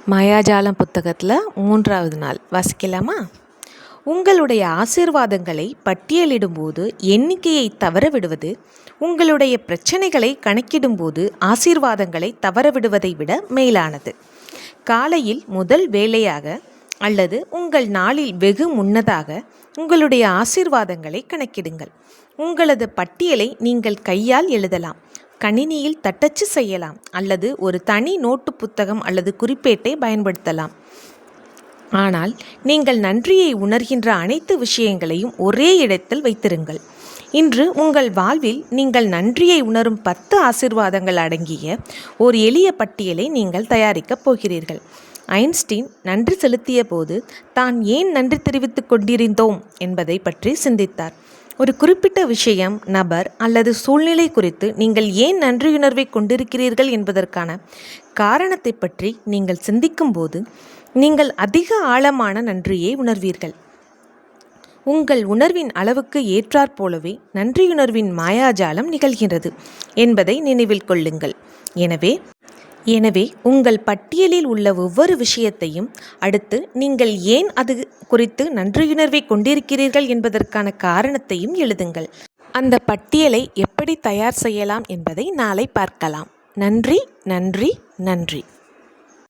மாயாஜாலம் புத்தகத்தில் 3வது நாள் வாசிக்கலாமா? உங்களுடைய ஆசீர்வாதங்களை பட்டியலிடும்போது எண்ணிக்கையை தவறவிடுவது உங்களுடைய பிரச்சனைகளை கணக்கிடும்போது ஆசீர்வாதங்களை தவறவிடுவதை விட மேலானது. காலையில் முதல் வேளையாக அல்லது உங்கள் நாளில் வெகு முன்னதாக உங்களுடைய ஆசீர்வாதங்களை கணக்கிடுங்கள். உங்களது பட்டியலை நீங்கள் கையால் எழுதலாம், கணினியில் தட்டச்சு செய்யலாம் அல்லது ஒரு தனி நோட்டு புத்தகம் அல்லது குறிப்பேட்டை பயன்படுத்தலாம். ஆனால் நீங்கள் நன்றியை உணர்கின்ற அனைத்து விஷயங்களையும் ஒரே இடத்தில் வைத்திருங்கள். இன்று உங்கள் வாழ்வில் நீங்கள் நன்றியை உணரும் 10 ஆசீர்வாதங்கள் அடங்கிய ஒரு எளிய பட்டியலை நீங்கள் தயாரிக்கப் போகிறீர்கள். ஐன்ஸ்டீன் நன்றி செலுத்திய போது தான் ஏன் நன்றி தெரிவித்துக் கொண்டிருந்தோம் என்பதை பற்றி சிந்தித்தார். ஒரு குறிப்பிட்ட விஷயம், நபர் அல்லது சூழ்நிலை குறித்து நீங்கள் ஏன் நன்றியுணர்வை கொண்டிருக்கிறீர்கள் என்பதற்கான காரணத்தை பற்றி நீங்கள் சிந்திக்கும்போது நீங்கள் அதிக ஆழமான நன்றியை உணர்வீர்கள். உங்கள் உணர்வின் அளவுக்கு ஏற்றாற்போலவே நன்றியுணர்வின் மாயாஜாலம் நிகழ்கிறது என்பதை நினைவில் கொள்ளுங்கள். எனவே உங்கள் பட்டியலில் உள்ள ஒவ்வொரு விஷயத்தையும் அடுத்து நீங்கள் ஏன் அது குறித்து நன்றியுணர்வை கொண்டிருக்கிறீர்கள் என்பதற்கான காரணத்தையும் எழுதுங்கள். அந்த பட்டியலை எப்படி தயார் செய்யலாம் என்பதை நாளை பார்க்கலாம். நன்றி, நன்றி, நன்றி.